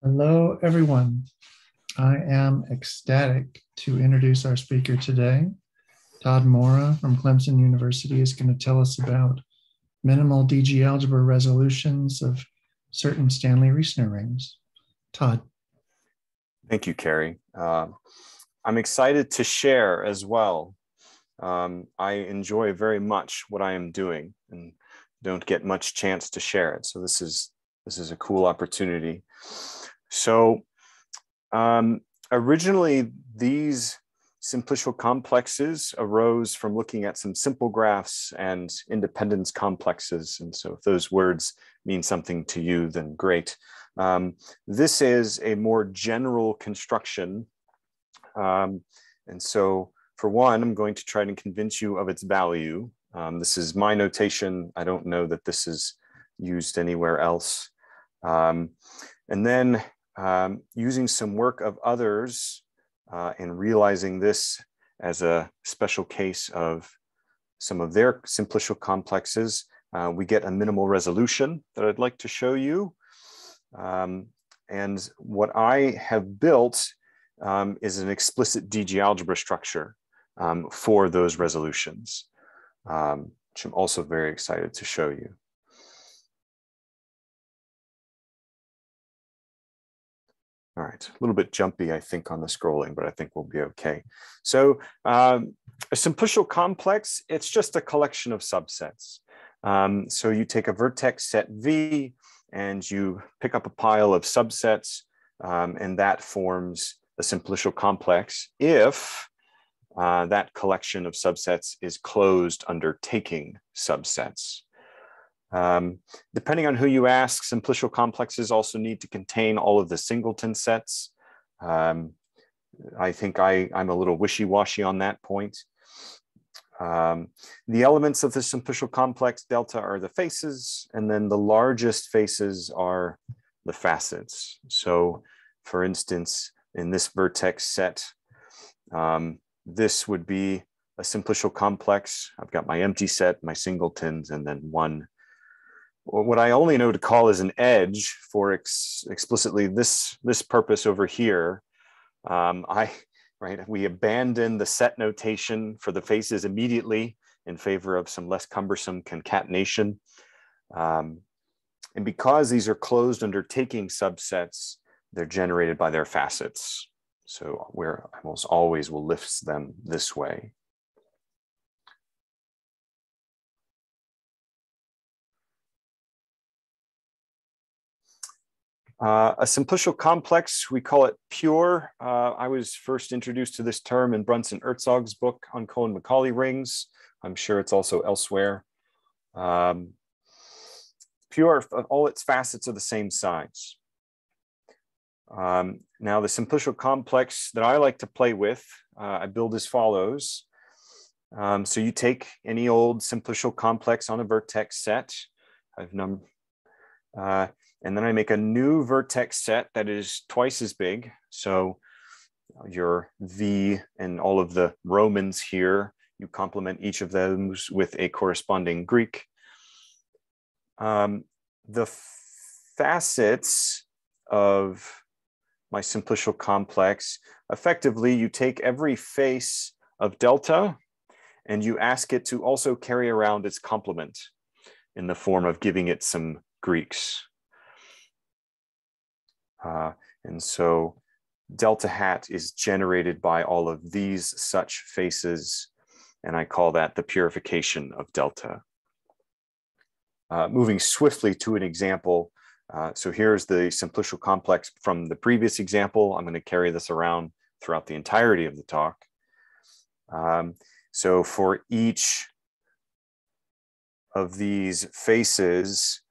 Hello, everyone. I am ecstatic to introduce our speaker today. Todd Morra from Clemson University is going to tell us about minimal DG algebra resolutions of certain Stanley-Reisner rings. Todd. Thank you, Carrie. I'm excited to share as well. I enjoy very much what I am doing and don't get much chance to share it. So this is a cool opportunity. So originally, these simplicial complexes arose from looking at some simple graphs and independence complexes. And so if those words mean something to you, then great. This is a more general construction. And so for one, I'm going to try to convince you of its value. This is my notation. I don't know that this is used anywhere else. And then using some work of others and realizing this as a special case of some of their simplicial complexes, we get a minimal resolution that I'd like to show you. And what I have built is an explicit DG algebra structure for those resolutions, which I'm also very excited to show you. All right, a little bit jumpy, I think, on the scrolling, but I think we'll be okay. So a simplicial complex, it's just a collection of subsets. So you take a vertex set V and you pick up a pile of subsets, and that forms a simplicial complex if that collection of subsets is closed under taking subsets. Depending on who you ask, simplicial complexes also need to contain all of the singleton sets. I think I'm a little wishy-washy on that point. The elements of the simplicial complex delta are the faces, and then the largest faces are the facets. So for instance, in this vertex set, this would be a simplicial complex. I've got my empty set, my singletons, and then one, what I only know to call is an edge for explicitly this purpose over here. We abandon the set notation for the faces immediately in favor of some less cumbersome concatenation. And because these are closed under taking subsets, they're generated by their facets. So where I almost always will lift them this way. A simplicial complex, we call it pure. I was first introduced to this term in Brunson Herzog's book on Cohen-Macaulay rings. I'm sure it's also elsewhere. Pure, all its facets are the same size. Now the simplicial complex that I like to play with, I build as follows. So you take any old simplicial complex on a vertex set. And then I make a new vertex set that is twice as big. So your V and all of the Romans here, you complement each of those with a corresponding Greek. The facets of my simplicial complex, effectively, you take every face of delta and you ask it to also carry around its complement in the form of giving it some Greeks. And so Deltahat is generated by all of these such faces, and I call that the purification of delta. Moving swiftly to an example. So here's the simplicial complex from the previous example. I'm going to carry this around throughout the entirety of the talk. So for each of these faces,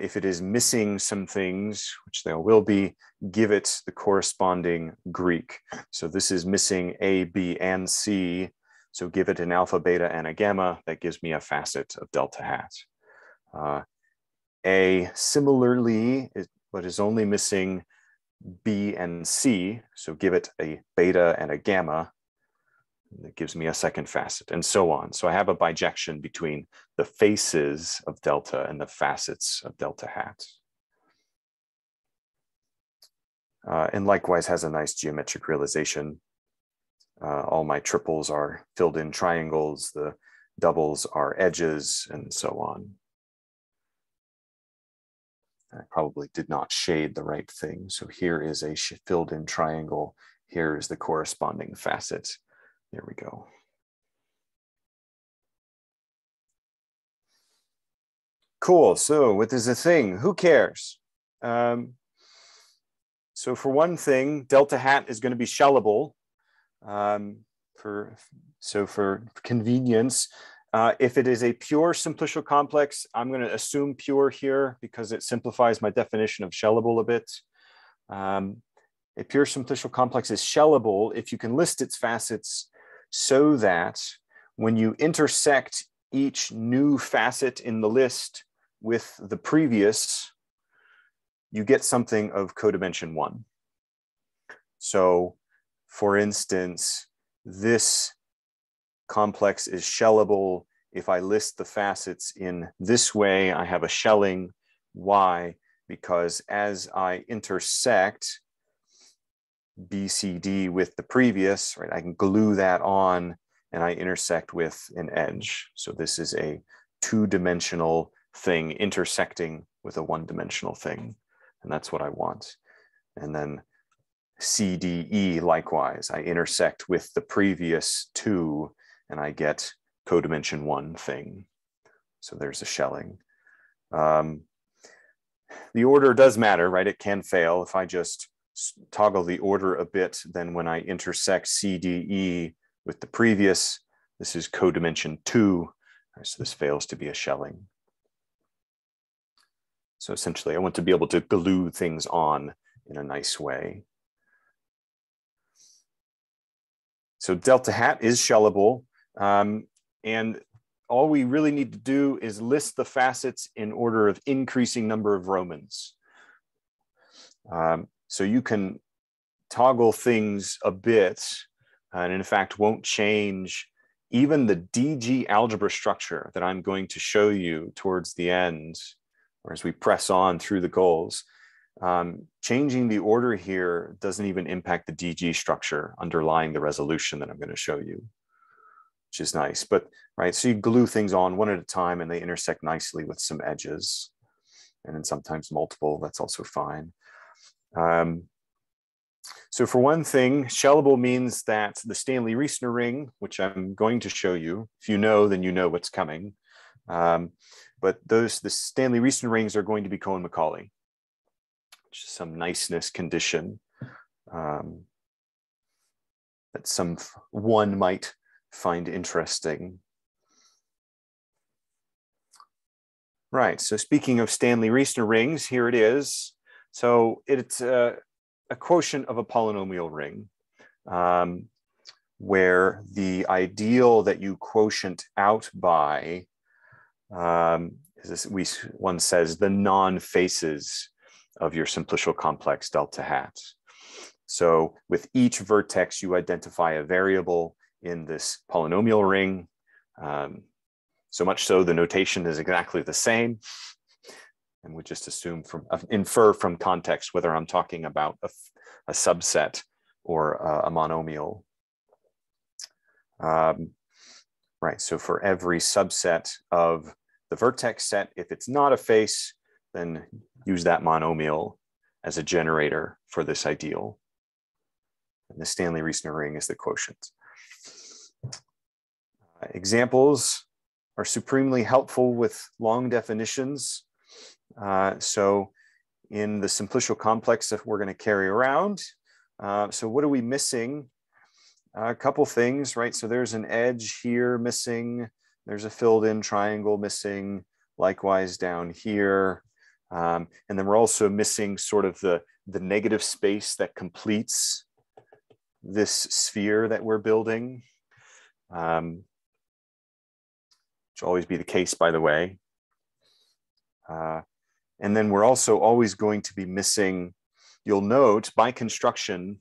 if it is missing some things, which there will be, give it the corresponding Greek. So this is missing A, B, and C. So give it an alpha, beta, and a gamma. That gives me a facet of Deltahat. A similarly, but is only missing B and C. So give it a beta and a gamma. That gives me a second facet, and so on. So I have a bijection between the faces of delta and the facets of Deltahat. and likewise has a nice geometric realization. All my triples are filled in triangles, the doubles are edges, and so on. I probably did not shade the right thing. So here is a filled in triangle. Here is the corresponding facet. There we go. Cool. So what is the thing? Who cares? So for one thing, Deltahat is going to be shellable. For convenience, if it is a pure simplicial complex, I'm going to assume pure here because it simplifies my definition of shellable a bit. A pure simplicial complex is shellable if you can list its facets so that when you intersect each new facet in the list with the previous, you get something of codimension 1. So, for instance, this complex is shellable if I list the facets in this way. I have a shelling. Why? Because as I intersect BCD with the previous, right, I can glue that on and I intersect with an edge. So this is a two-dimensional thing intersecting with a one-dimensional thing. And that's what I want. And then CDE, likewise, I intersect with the previous two and I get codimension 1 thing. So there's a shelling. The order does matter, right? It can fail. If I just toggle the order a bit, then when I intersect CDE with the previous, this is codimension 2. So this fails to be a shelling. So essentially, I want to be able to glue things on in a nice way. So Deltahat is shellable. And all we really need to do is list the facets in order of increasing number of Romans. So you can toggle things a bit, and in fact won't change even the DG algebra structure that I'm going to show you towards the end, or as we press on through the goals. Changing the order here doesn't even impact the DG structure underlying the resolution that I'm going to show you, which is nice. But right, so you glue things on one at a time and they intersect nicely with some edges, and then sometimes multiple. That's also fine. So for one thing, shellable means that the Stanley-Reisner ring, which I'm going to show you, if you know, then you know what's coming. But the Stanley-Reisner rings are going to be Cohen-Macaulay, which is some niceness condition that one might find interesting. Right, so speaking of Stanley-Reisner rings, here it is. So it's a quotient of a polynomial ring, where the ideal that you quotient out by one says the non-faces of your simplicial complex Deltahat. So with each vertex, you identify a variable in this polynomial ring. So much so the notation is exactly the same. And we just infer from context whether I'm talking about a subset or a monomial. Right, so for every subset of the vertex set, if it's not a face, then use that monomial as a generator for this ideal. And the Stanley-Reisner ring is the quotient. Examples are supremely helpful with long definitions. So in the simplicial complex that we're going to carry around, so what are we missing? A couple things, right? So there's an edge here missing. There's a filled in triangle missing, likewise down here. And then we're also missing sort of the negative space that completes this sphere that we're building, which will always be the case, by the way. And then we're also always going to be missing, you'll note by construction,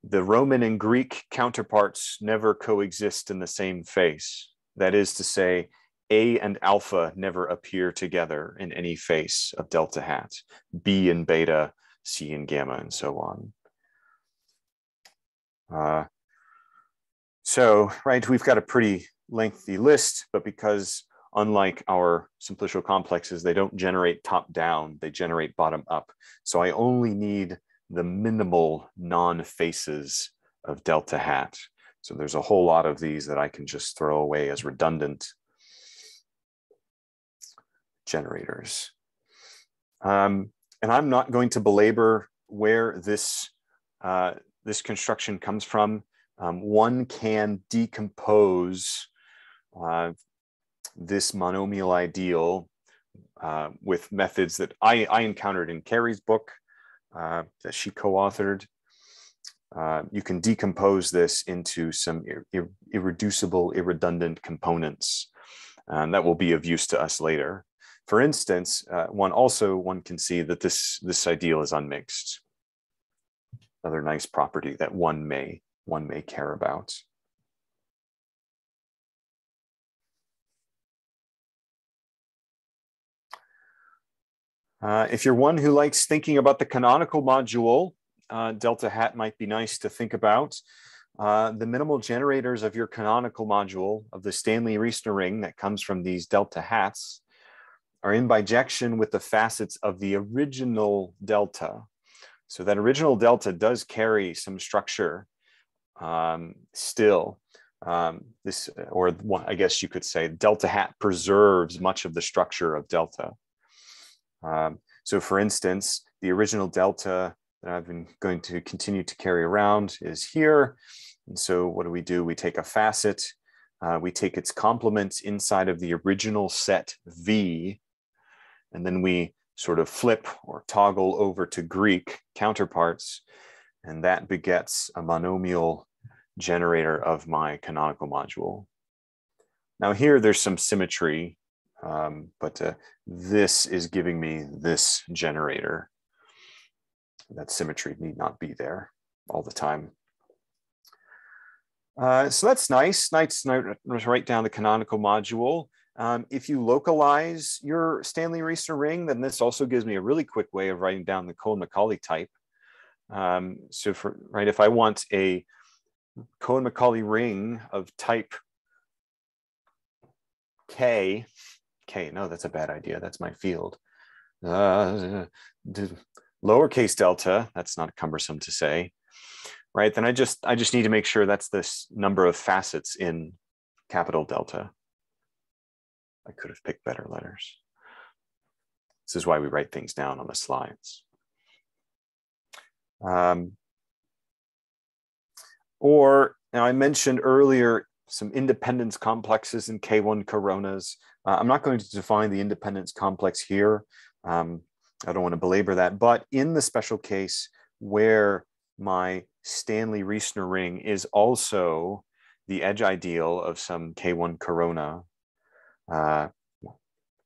the Roman and Greek counterparts never coexist in the same face. That is to say, A and alpha never appear together in any face of Deltahat. B and beta C and gamma and so on. So, right, we've got a pretty lengthy list, but because unlike our simplicial complexes, they don't generate top down, they generate bottom up. So I only need the minimal non-faces of Deltahat. So there's a whole lot of these that I can just throw away as redundant generators. And I'm not going to belabor where this, this construction comes from. One can decompose this monomial ideal with methods that I encountered in Carrie's book that she co-authored. You can decompose this into some irreducible, irredundant components that will be of use to us later. For instance, one can see that this ideal is unmixed. Another nice property that one may care about. If you're one who likes thinking about the canonical module, Deltahat might be nice to think about. The minimal generators of your canonical module of the Stanley-Reisner ring that comes from these Deltahats are in bijection with the facets of the original delta. So that original delta does carry some structure still. I guess you could say Deltahat preserves much of the structure of delta. So for instance, the original delta that I've been going to continue to carry around is here. And so what do? We take a facet, we take its complement inside of the original set V, and then we sort of flip or toggle over to Greek counterparts, and that begets a monomial generator of my canonical module. Now here there's some symmetry, but this is giving me this generator. That symmetry need not be there all the time. So that's nice. Nice to write down the canonical module. If you localize your Stanley-Reisner ring, then this also gives me a really quick way of writing down the Cohen-Macaulay type. So if I want a Cohen-Macaulay ring of type K, no, that's a bad idea. That's my field. Lowercase delta, that's not cumbersome to say, right? Then I just need to make sure that's this number of facets in capital delta. I could have picked better letters. This is why we write things down on the slides. Now I mentioned earlier some independence complexes in K1 coronas. I'm not going to define the independence complex here. I don't want to belabor that, but in the special case where my Stanley-Reisner ring is also the edge ideal of some K1 corona,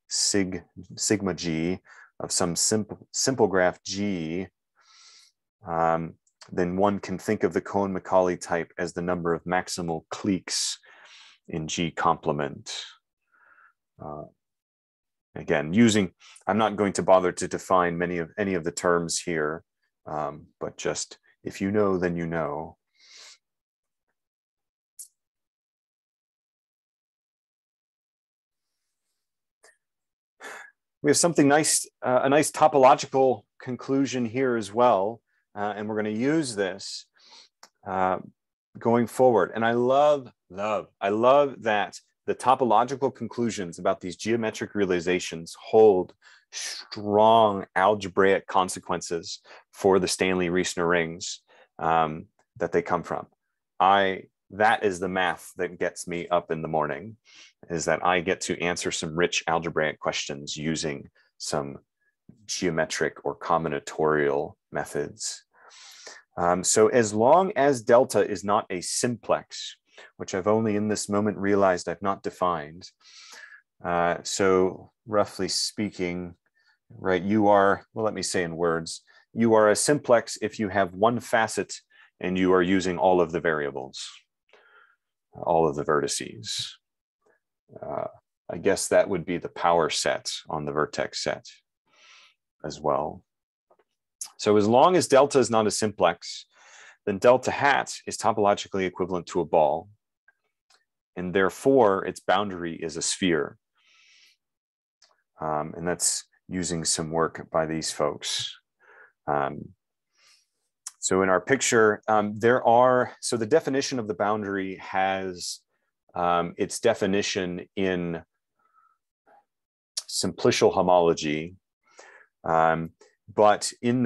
sigma G of some simple graph G, then one can think of the Cohen-Macaulay type as the number of maximal cliques in G complement. Again, I'm not going to bother to define any of the terms here, but just if you know, then you know. We have something nice, a nice topological conclusion here as well, and we're going to use this going forward. And I love that the topological conclusions about these geometric realizations hold strong algebraic consequences for the Stanley-Reisner rings that they come from. That is the math that gets me up in the morning, is that I get to answer some rich algebraic questions using some geometric or combinatorial methods. So as long as delta is not a simplex, which I've only in this moment realized I've not defined. So roughly speaking, right, you are, well, let me say in words, you are a simplex if you have one facet and you are using all of the variables, all of the vertices. I guess that would be the power set on the vertex set as well. So as long as delta is not a simplex, then delta hat is topologically equivalent to a ball, and therefore its boundary is a sphere. And that's using some work by these folks. So in our picture, so the definition of the boundary has its definition in simplicial homology. But in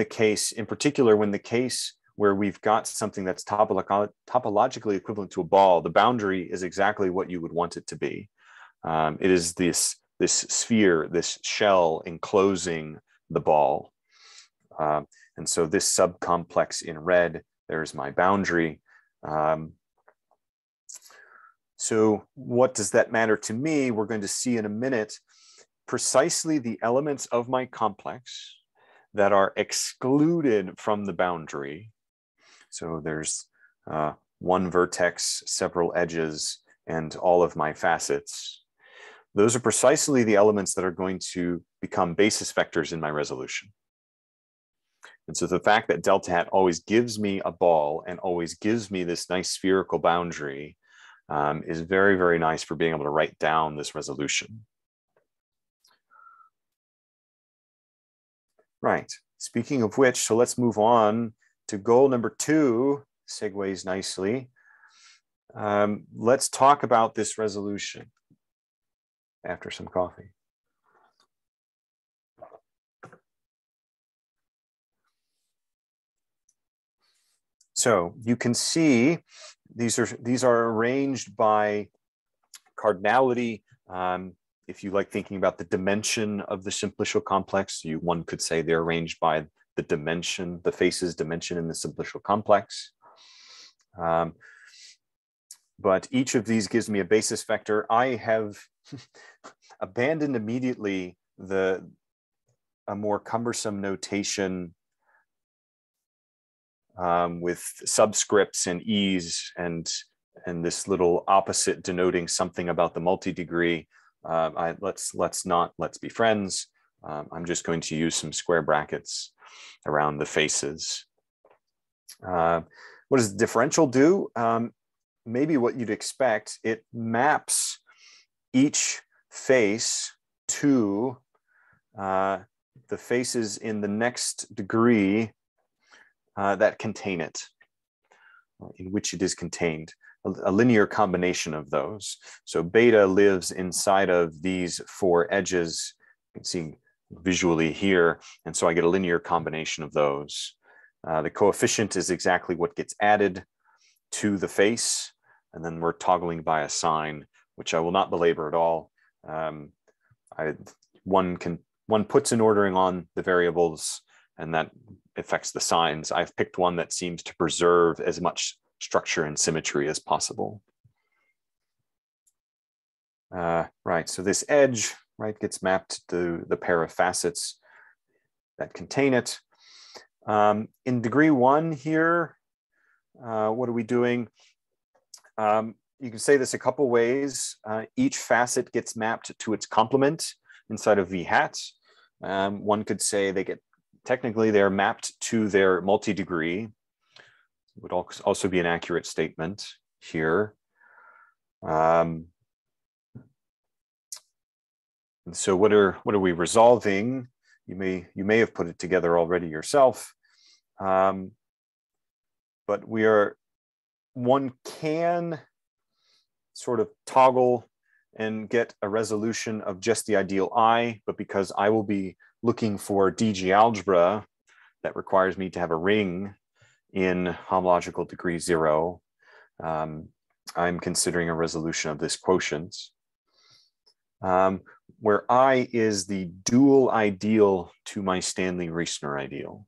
particular, when the case where we've got something that's topologically equivalent to a ball, the boundary is exactly what you would want it to be. It is this sphere, this shell enclosing the ball. And so this subcomplex in red, there's my boundary. So what does that matter to me? We're going to see in a minute precisely the elements of my complex that are excluded from the boundary. So there's one vertex, several edges, and all of my facets. Those are precisely the elements that are going to become basis vectors in my resolution. And so the fact that Deltahat always gives me a ball and always gives me this nice spherical boundary is very, very nice for being able to write down this resolution. Right, speaking of which, so let's move on to goal number 2, segues nicely. Let's talk about this resolution after some coffee. So you can see these are arranged by cardinality. If you like thinking about the dimension of the simplicial complex, one could say they're arranged by the dimension, the faces dimension in the simplicial complex. But each of these gives me a basis vector. I have abandoned immediately a more cumbersome notation with subscripts and e's and this little opposite denoting something about the multi-degree. Let's be friends. I'm just going to use some square brackets around the faces. What does the differential do? Maybe what you'd expect. It maps each face to the faces in the next degree that contain it, in which it is contained, a linear combination of those. So beta lives inside of these 4 edges. You can see visually here. And so I get a linear combination of those. The coefficient is exactly what gets added to the face. And then we're toggling by a sign, which I will not belabor at all. One puts an ordering on the variables, and that affects the signs. I've picked one that seems to preserve as much structure and symmetry as possible. Right, so this edge, right, gets mapped to the pair of facets that contain it. In degree 1 here, what are we doing? You can say this a couple ways. Each facet gets mapped to its complement inside of V hat. One could say technically they're mapped to their multi-degree. Would also be an accurate statement here. And so what are we resolving? You may have put it together already yourself. But one can sort of toggle and get a resolution of just the ideal I, but because I will be looking for DG algebra that requires me to have a ring in homological degree 0, I'm considering a resolution of this quotient, where I is the dual ideal to my Stanley-Reisner ideal.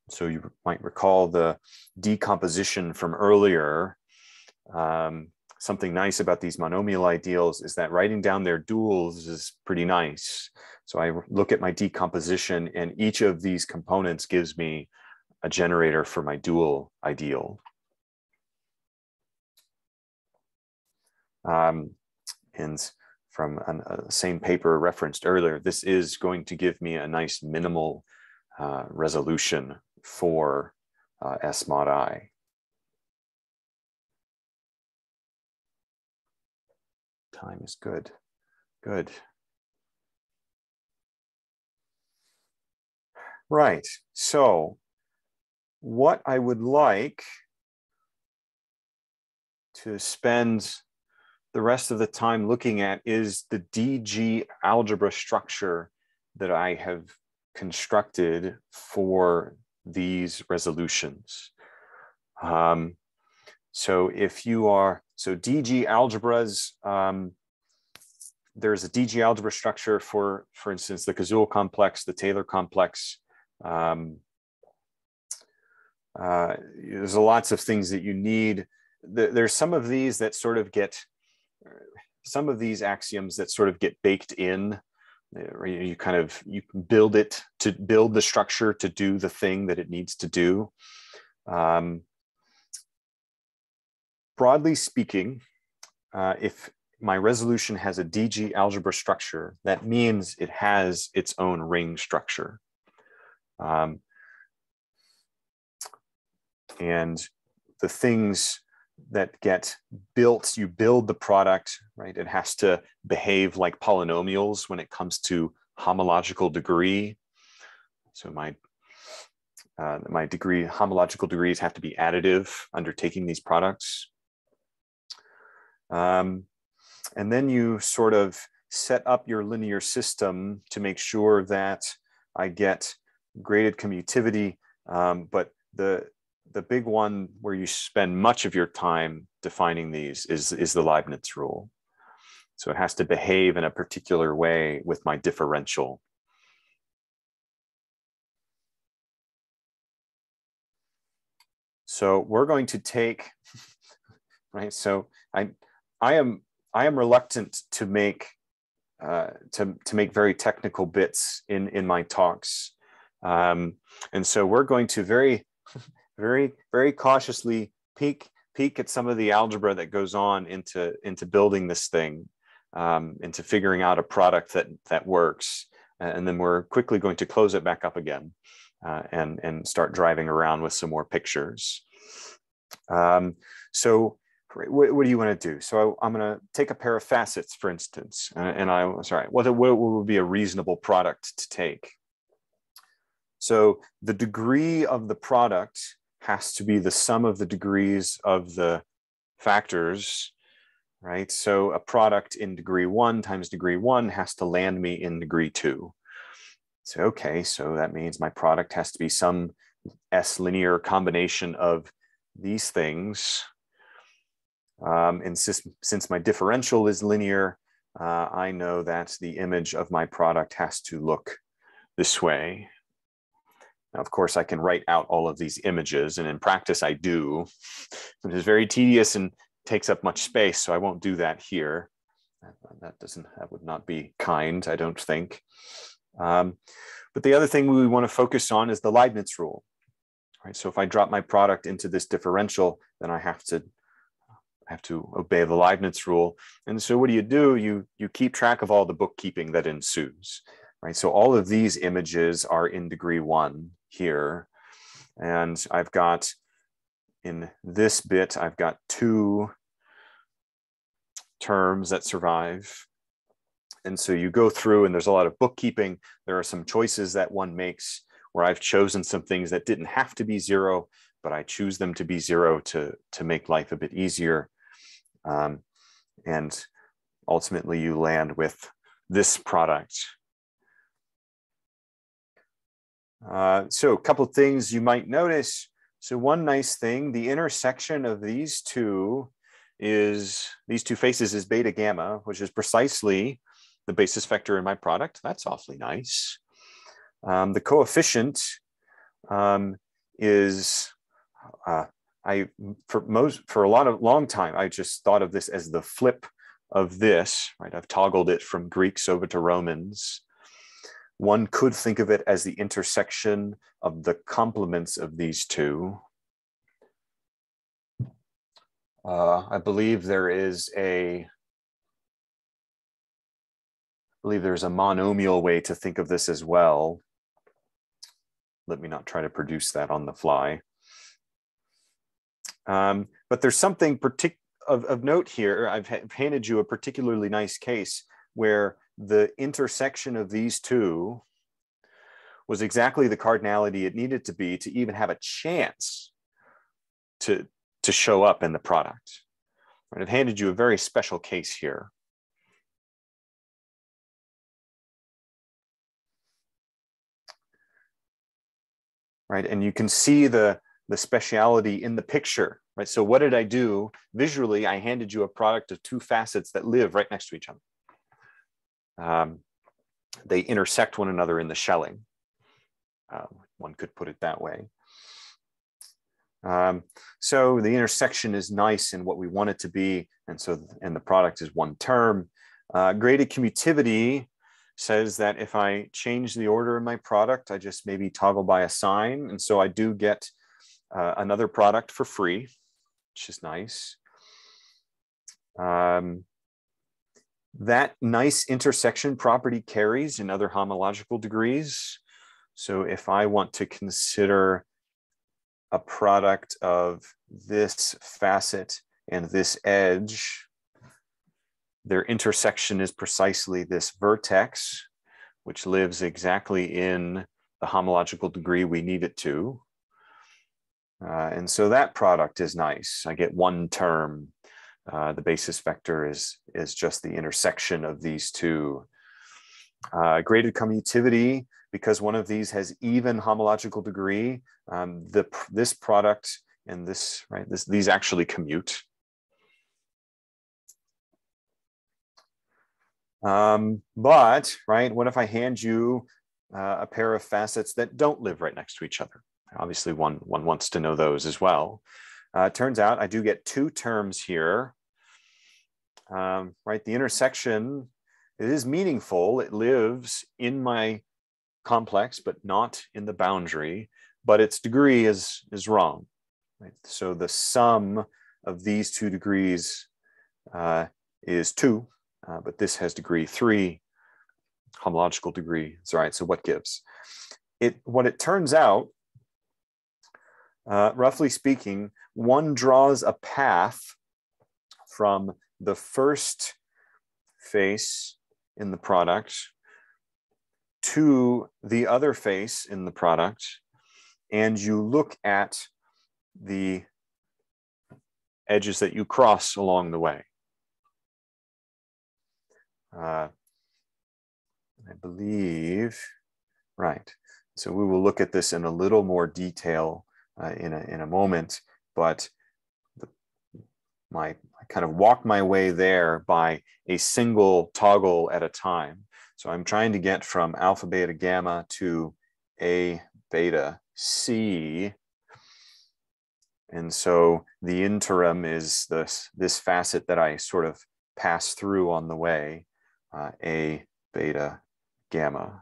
So you might recall the decomposition from earlier. Something nice about these monomial ideals is that writing down their duals is pretty nice. So I look at my decomposition, and each of these components gives me a generator for my dual ideal. And from the same paper referenced earlier, this is going to give me a nice minimal resolution for S mod I. Time is good. Good. Right. So what I would like to spend the rest of the time looking at is the DG algebra structure that I have constructed for these resolutions. So if you are, so DG algebras, there's a DG algebra structure for instance, the Cazul complex, the Taylor complex. There's lots of things that you need. There's some of these that sort of get, some of these axioms that sort of get baked in. You kind of, you build it to build the structure to do the thing that it needs to do. Broadly speaking, if my resolution has a DG algebra structure, that means it has its own ring structure. And the things that get built, you build the product, right? It has to behave like polynomials when it comes to homological degree. So my homological degrees have to be additive undertaking these products. And then you sort of set up your linear system to make sure that I get graded commutativity, but the big one where you spend much of your time defining these is the Leibniz rule. So it has to behave in a particular way with my differential. So we're going to take, right? So I am reluctant to make very technical bits in my talks, and so we're going to very cautiously peek at some of the algebra that goes on into building this thing, into figuring out a product that works, and then we're quickly going to close it back up again, and start driving around with some more pictures. So what do you want to do? So I'm going to take a pair of facets, for instance, and I was all right. What would be a reasonable product to take? So the degree of the product has to be the sum of the degrees of the factors, right? So a product in degree 1 times degree 1 has to land me in degree 2. So, okay, so that means my product has to be some S linear combination of these things. And since my differential is linear, I know that the image of my product has to look this way. Now, of course, I can write out all of these images, and in practice I do. It is very tedious and takes up much space, so I won't do that here. That would not be kind, I don't think. But the other thing we want to focus on is the Leibniz rule. Right? So if I drop my product into this differential, then I have to obey the Leibniz rule. And so what do? You keep track of all the bookkeeping that ensues. Right? So all of these images are in degree 1 here. And I've got, in this bit, I've got 2 terms that survive. And so you go through and there's a lot of bookkeeping. There are some choices that one makes where I've chosen some things that didn't have to be 0, but I choose them to be 0 to make life a bit easier. And ultimately you land with this product. So a couple of things you might notice. So one nice thing, the intersection of these two faces is beta gamma, which is precisely the basis vector in my product. That's awfully nice. The coefficient is, for a long time, I just thought of this as the flip of this, right? I've toggled it from Greeks over to Romans. One could think of it as the intersection of the complements of these two. I believe there's a monomial way to think of this as well. let me not try to produce that on the fly. But there's something of note here. I've handed you a particularly nice case where the intersection of these two was exactly the cardinality it needed to be to even have a chance to show up in the product. Right, I've handed you a very special case here. Right, and you can see the speciality in the picture, right? So what did I do? Visually, I handed you a product of two facets that live right next to each other. They intersect one another in the shelling. One could put it that way. So the intersection is nice in what we want it to be, and the product is one term. Graded commutativity says that if I change the order of my product, I just maybe toggle by a sign, and so I do get another product for free, which is nice. That nice intersection property carries in other homological degrees. So if I want to consider a product of this facet and this edge, their intersection is precisely this vertex, which lives exactly in the homological degree we need it to. And so that product is nice. I get one term. The basis vector is just the intersection of these two. Graded commutativity, because one of these has even homological degree, this product and this, right, these actually commute. But, right, what if I hand you a pair of facets that don't live right next to each other? Obviously, one wants to know those as well. Turns out I do get two terms here. Right, the intersection, it is meaningful. It lives in my complex, but not in the boundary. But its degree is wrong. Right? So the sum of these two degrees is 2, but this has degree 3, homological degree. It's all right. So what gives? What it turns out, roughly speaking, one draws a path from the first face in the product to the other face in the product, and you look at the edges that you cross along the way. I believe, right. So we will look at this in a little more detail in a moment, but I kind of walk my way there by a single toggle at a time. So I'm trying to get from alpha, beta, gamma to A, beta, C. And so the interim is this facet that I sort of pass through on the way, A, beta, gamma.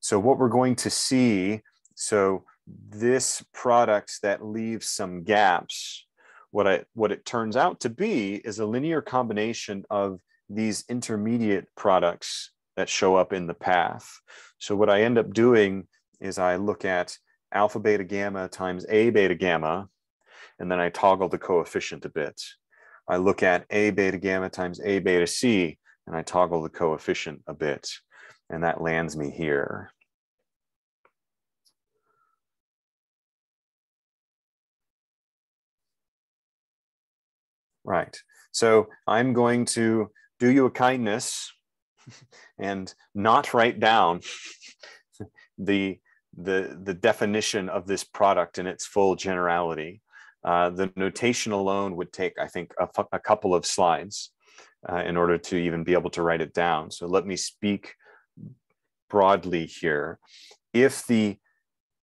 So what we're going to see, so this product that leaves some gaps, what it turns out to be is a linear combination of these intermediate products that show up in the path. So what I end up doing is I look at alpha beta gamma times A beta gamma, and then I toggle the coefficient a bit. I look at A beta gamma times A beta C, and I toggle the coefficient a bit, and that lands me here. Right. So I'm going to do you a kindness and not write down the definition of this product in its full generality. The notation alone would take, I think, a couple of slides in order to even be able to write it down. So let me speak broadly here. If the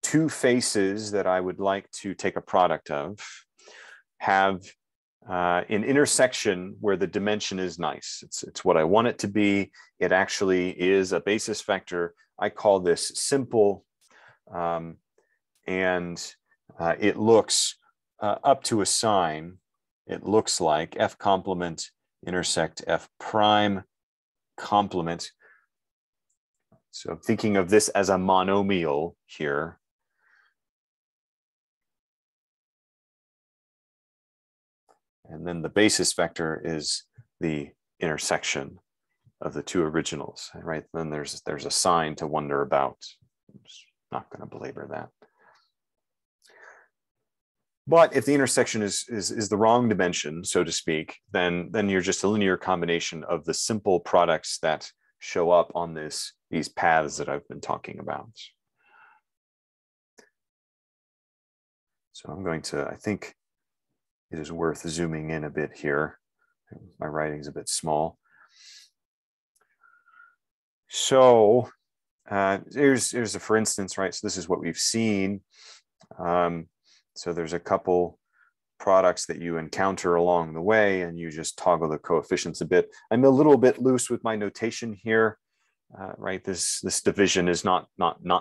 two faces that I would like to take a product of have an intersection where the dimension is nice. It's what I want it to be. It actually is a basis vector. I call this simple. And it looks up to a sign. It looks like F complement intersect F prime complement. So I'm thinking of this as a monomial here. And then the basis vector is the intersection of the two originals, right? Then there's a sign to wonder about. I'm just not going to belabor that. But if the intersection is the wrong dimension, so to speak, then you're just a linear combination of the simple products that show up on these paths that I've been talking about. So I'm going to, I think it is worth zooming in a bit here. My writing's a bit small. So here's a for instance, right? So this is what we've seen. So there's a couple products that you encounter along the way, and you just toggle the coefficients a bit. I'm a little bit loose with my notation here, right? This division is not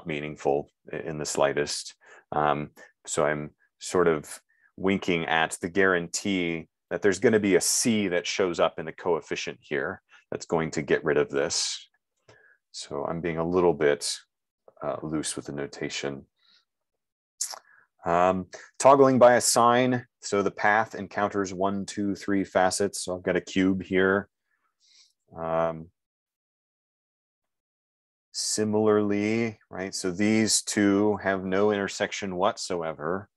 meaningful in the slightest. So I'm sort of winking at the guarantee that there's going to be a C that shows up in the coefficient here that's going to get rid of this. So I'm being a little bit loose with the notation. Toggling by a sign. So the path encounters 1, 2, 3 facets. So I've got a cube here. Similarly, right? So these two have no intersection whatsoever.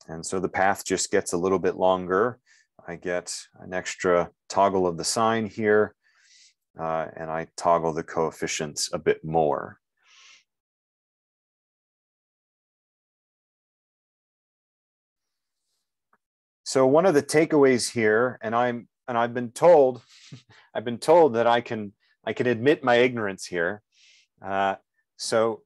And so the path just gets a little bit longer. I get an extra toggle of the sign here, and I toggle the coefficients a bit more. So one of the takeaways here, and I've been told, that I can admit my ignorance here. So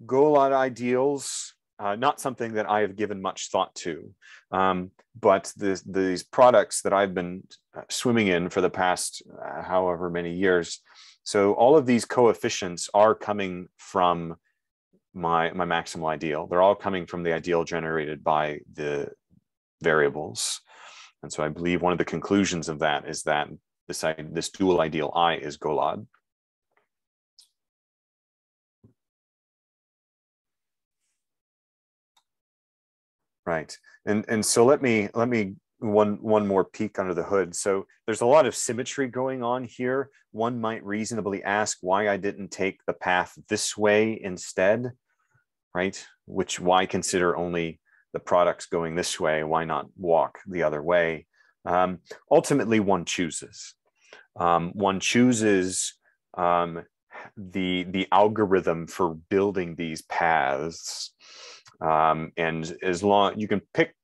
Golod ideals, not something that I have given much thought to, but these products that I've been swimming in for the past however many years. So all of these coefficients are coming from my maximal ideal. They're all coming from the ideal generated by the variables. And so I believe one of the conclusions of that is that this dual ideal I is Golod. Right. And so let me one more peek under the hood. So there's a lot of symmetry going on here. One might reasonably ask why I didn't take the path this way instead, right? Why consider only the products going this way? Why not walk the other way? Ultimately, one chooses. One chooses the algorithm for building these paths. And as long you can pick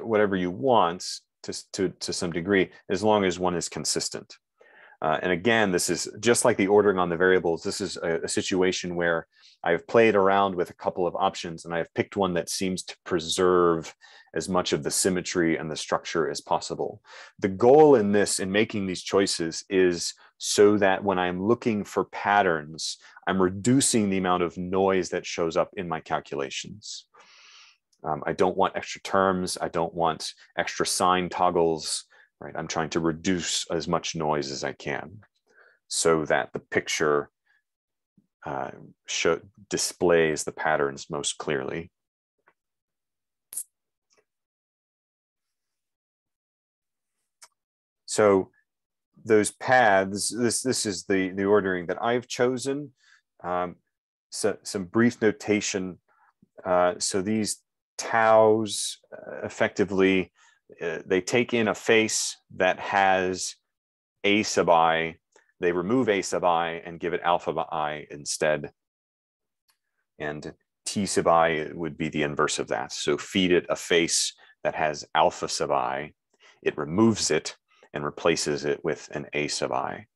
whatever you want to some degree, as long as one is consistent. And again, this is just like the ordering on the variables. This is a situation where I've played around with a couple of options and I've picked one that seems to preserve as much of the symmetry and the structure as possible. The goal in making these choices is so that when I'm looking for patterns, I'm reducing the amount of noise that shows up in my calculations. I don't want extra terms. I don't want extra sign toggles. Right? I'm trying to reduce as much noise as I can so that the picture displays the patterns most clearly. So those paths, this is the ordering that I've chosen. So some brief notation. So these taus effectively, they take in a face that has a sub I, they remove a sub I and give it alpha I instead. And t sub I would be the inverse of that. So feed it a face that has alpha sub I, it removes it and replaces it with an a sub I.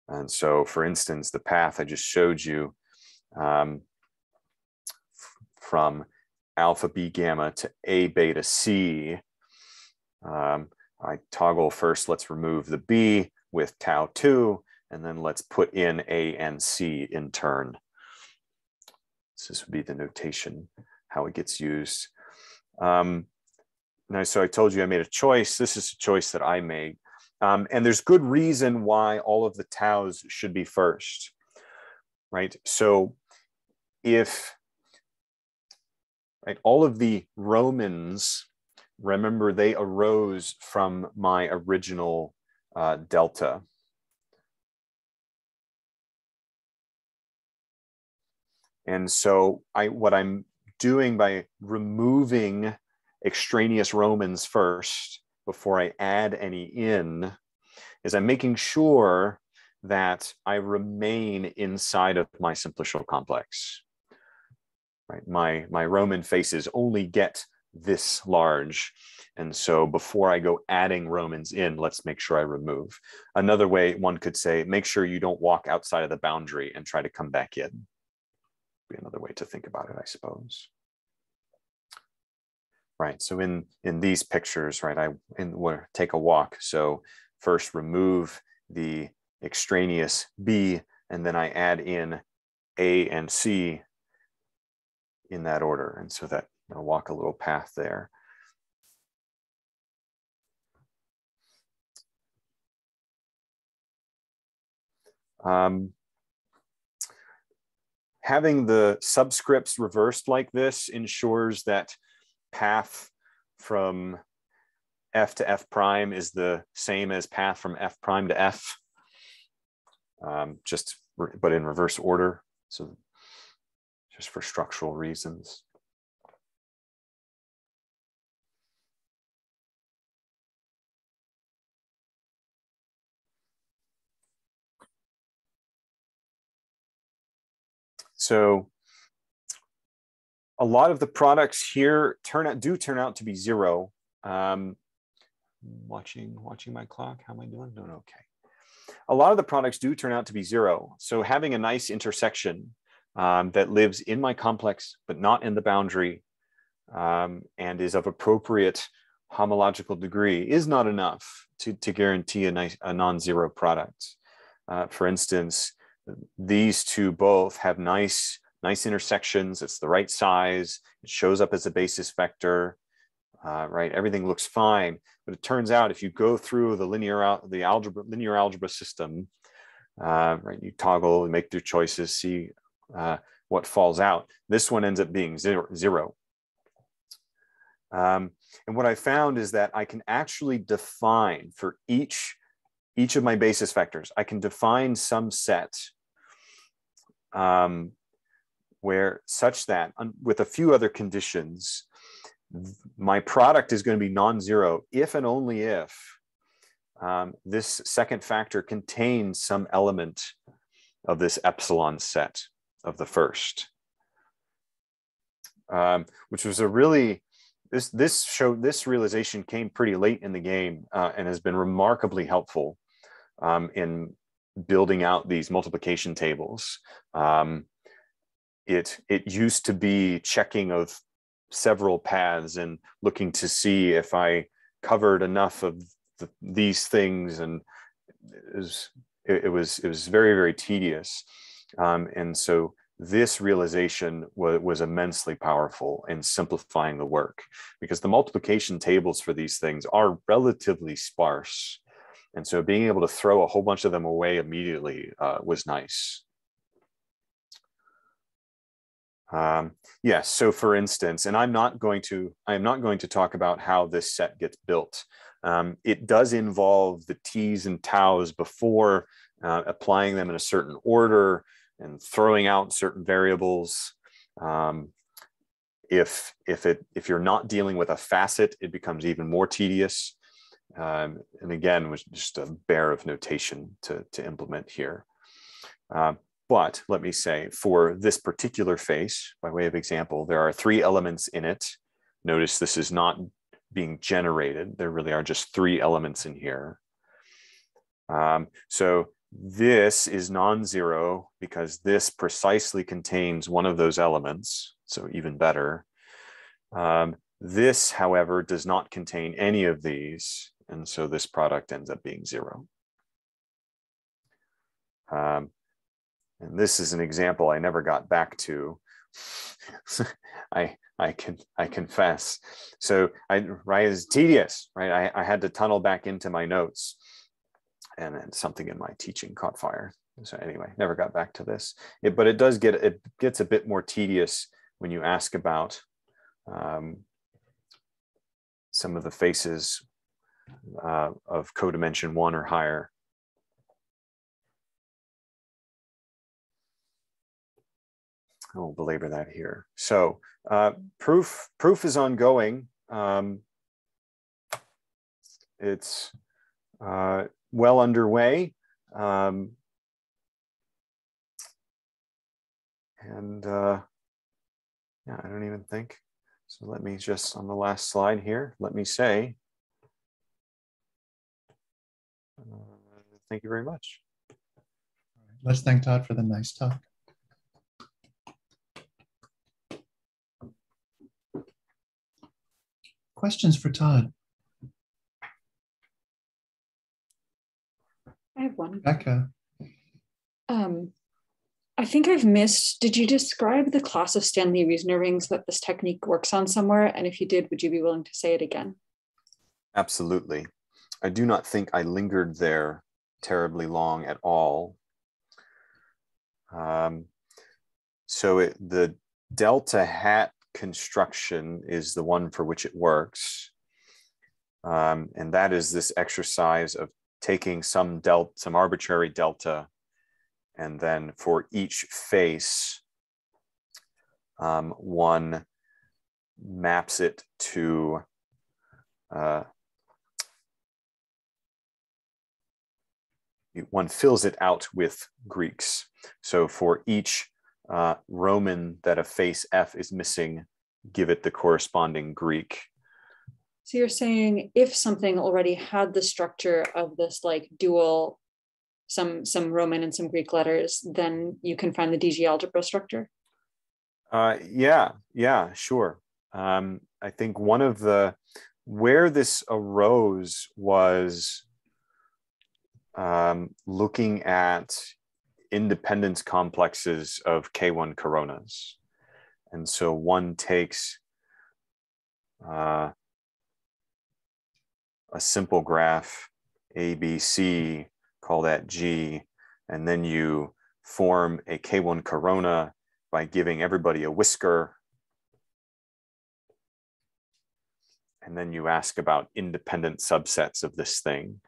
And so, for instance, the path I just showed you from alpha B gamma to A beta C. I toggle first, let's remove the B with tau 2, and then let's put in A and C in turn. So this would be the notation, how it gets used. Now, so I told you I made a choice. This is a choice that I made. And there's good reason why all of the taus should be first. right? So if, right, all of the Romans, remember, they arose from my original delta. And so what I'm doing by removing extraneous Romans first before I add any in is I'm making sure that I remain inside of my simplicial complex. Right? My Roman faces only get this large. And so before I go adding Romans in, let's make sure I remove. Another way one could say, make sure you don't walk outside of the boundary and try to come back in. Be another way to think about it, I suppose. Right, so in these pictures, right, we'll take a walk. So first remove the extraneous B, and then I add in A and C in that order. And so that I'll walk a little path there. Having the subscripts reversed like this ensures that path from F to F prime is the same as path from F prime to F, but in reverse order. So just for structural reasons. So a lot of the products here do turn out to be zero. Watching my clock, how am I doing? Doing okay. A lot of the products do turn out to be zero. So having a nice intersection that lives in my complex, but not in the boundary, and is of appropriate homological degree is not enough to guarantee a non-zero product. For instance, these two both have nice intersections. It's the right size. It shows up as a basis vector, right? Everything looks fine. But it turns out if you go through the linear algebra system, right, you toggle and make your choices, see what falls out. This one ends up being zero. And what I found is that I can actually define for each of my basis vectors, I can define some set where such that with a few other conditions, my product is going to be non-zero if and only if this second factor contains some element of this epsilon set of the first, which was a really, this realization came pretty late in the game and has been remarkably helpful in building out these multiplication tables. It used to be checking of several paths and looking to see if I covered enough of these things, and it was very, very tedious. And so this realization was immensely powerful in simplifying the work, because the multiplication tables for these things are relatively sparse. And so being able to throw a whole bunch of them away immediately was nice. Yes, so for instance, and I'm not going to talk about how this set gets built. It does involve the T's and taus before applying them in a certain order and throwing out certain variables. If you're not dealing with a facet, it becomes even more tedious. And again, was just a bear of notation to implement here. But let me say, for this particular face, by way of example, there are 3 elements in it. Notice this is not being generated. There really are just 3 elements in here. So this is non-zero because this precisely contains one of those elements, so even better. This, however, does not contain any of these, and so this product ends up being 0. And this is an example I never got back to. I confess. So right, it's tedious, right? I had to tunnel back into my notes, and then something in my teaching caught fire. So anyway, never got back to this. But it gets a bit more tedious when you ask about some of the faces of codimension 1 or higher. I won't belabor that here. So proof is ongoing. It's well underway. Yeah, I don't even think. So let me just, on the last slide here, let me say, thank you very much. Let's thank Todd for the nice talk. Questions for Todd? I have one. Becca. I think I've missed, did you describe the class of Stanley-Reisner rings that this technique works on somewhere? And if you did, would you be willing to say it again? Absolutely. I do not think I lingered there terribly long at all. So the Deltahat construction is the one for which it works. And that is this exercise of taking some arbitrary delta, and then for each face, one maps it to one fills it out with Greeks. So for each Roman that a face F is missing, give it the corresponding Greek. So you're saying if something already had the structure of this like dual, some Roman and some Greek letters, then you can find the DG algebra structure? Yeah, sure. I think where this arose was looking at independence complexes of K1 coronas. And so one takes a simple graph, A, B, C, call that G, and then you form a K1 corona by giving everybody a whisker. And then you ask about independent subsets of this thing.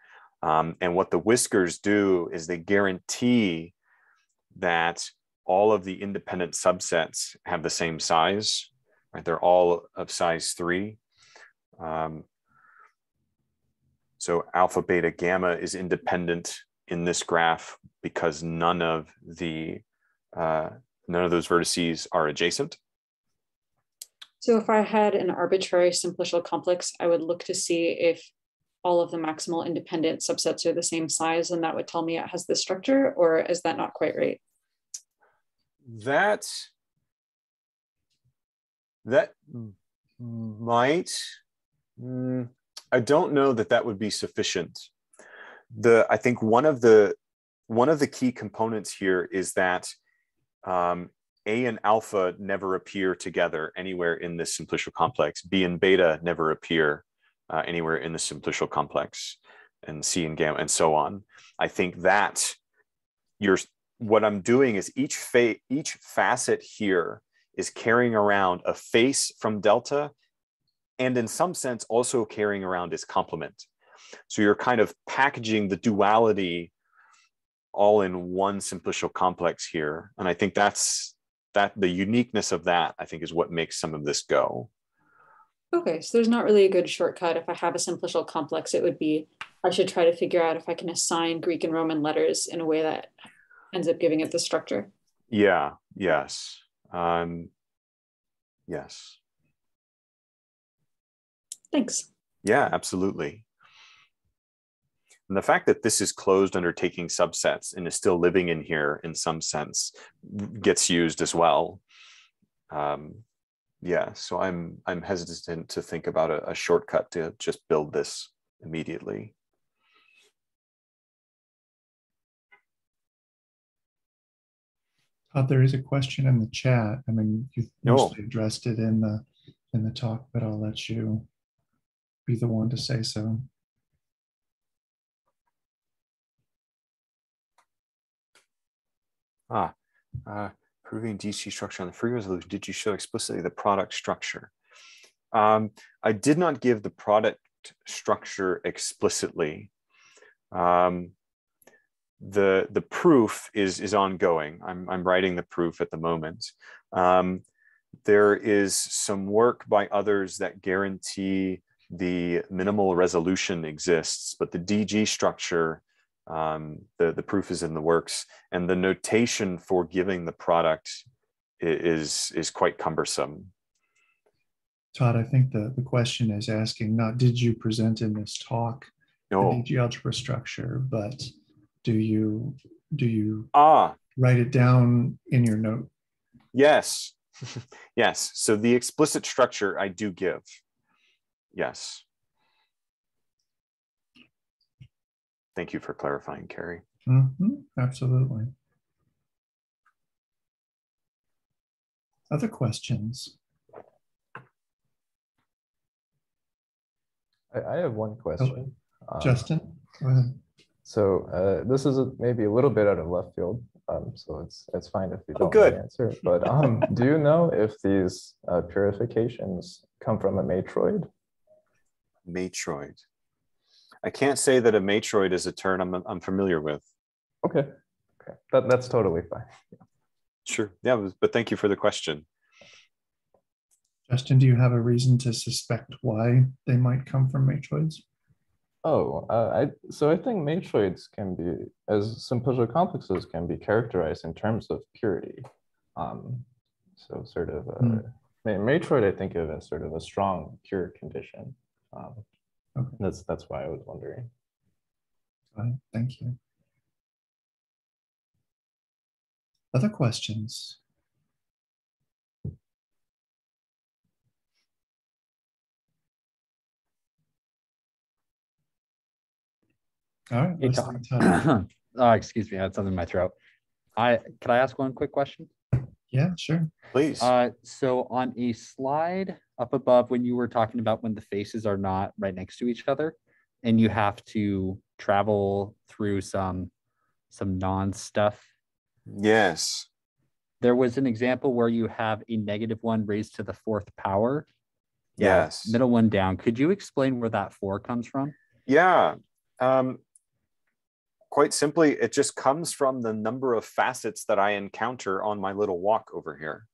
And what the whiskers do is they guarantee that all of the independent subsets have the same size, right? They're all of size 3. So alpha, beta, gamma is independent in this graph because none of those vertices are adjacent. So if I had an arbitrary simplicial complex, I would look to see if all of the maximal independent subsets are the same size, and that would tell me it has this structure, or is that not quite right? That might, I don't know that would be sufficient. I think one of the key components here is that A and alpha never appear together anywhere in this simplicial complex. B and beta never appear anywhere in the simplicial complex, and C and gamma and so on. I think that what I'm doing is each facet here is carrying around a face from delta, and in some sense also carrying around its complement. So you're kind of packaging the duality all in one simplicial complex here. And I think the uniqueness of that, I think, is what makes some of this go. Okay, so there's not really a good shortcut. If I have a simplicial complex, it would be, I should try to figure out if I can assign Greek and Roman letters in a way that ends up giving it the structure. Yeah, yes. Yes. Thanks. Yeah, absolutely. And the fact that this is closed under taking subsets and is still living in here in some sense gets used as well. Yeah, so I'm hesitant to think about a shortcut to just build this immediately. There is a question in the chat. I mean, you mostly addressed it in the talk, but I'll let you be the one to say so. Proving DC structure on the free resolution. Did you show explicitly the product structure? I did not give the product structure explicitly. The proof is ongoing. I'm writing the proof at the moment. There is some work by others that guarantee the minimal resolution exists, but the DG structure, the proof is in the works, and the notation for giving the product is quite cumbersome. Todd, I think the question is asking not did you present in this talk the DG algebra structure, but do you write it down in your note? Yes. Yes. So the explicit structure I do give. Yes. Thank you for clarifying, Carrie. Absolutely. Other questions? I have one question. Justin, go ahead. So this is maybe a little bit out of left field, so it's fine if you don't good. answer. But do you know if these purifications come from a matroid? Matroid. I can't say that a matroid is a term I'm familiar with. Okay. That's totally fine. Yeah. Sure. Yeah, but thank you for the question. Justin, do you have a reason to suspect why they might come from matroids? So I think matroids can be, as simplicial complexes can be characterized in terms of purity. So sort of matroid I think of as sort of a strong pure condition. Okay. That's why I was wondering. Thank you. Other questions? All right. Hey, excuse me, I had something in my throat. Could I ask one quick question? Yeah, sure. Please. So on a slide up above, when you were talking about when the faces are not right next to each other, and you have to travel through some non-stuff. Yes. There was an example where you have a -1 raised to the 4th power. Yes. Middle one down. Could you explain where that 4 comes from? Yeah. Quite simply, it just comes from the number of facets that I encounter on my little walk over here.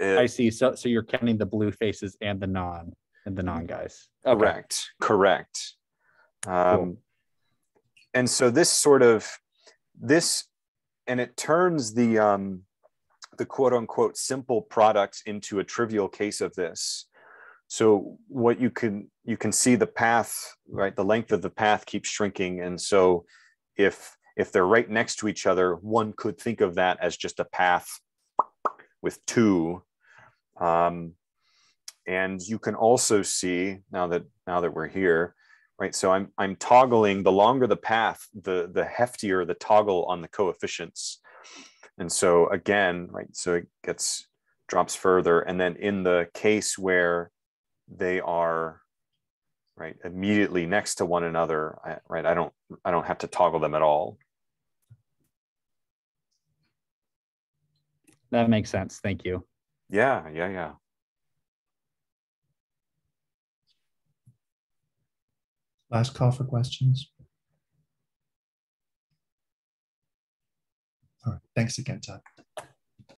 I see. So you're counting the blue faces and the non guys. Okay. Correct. Cool. And so this and it turns the quote unquote simple product into a trivial case of this. So what you can see the path, right? The length of the path keeps shrinking. And so if they're right next to each other, one could think of that as just a path with 2. And you can also see now that we're here, right? So I'm toggling, the longer the path, the heftier the toggle on the coefficients. And so again, right, so it drops further. And then in the case where they are right immediately next to one another, right, I don't have to toggle them at all. That makes sense. Thank you. Yeah. Last call for questions. All right. Thanks again, Todd.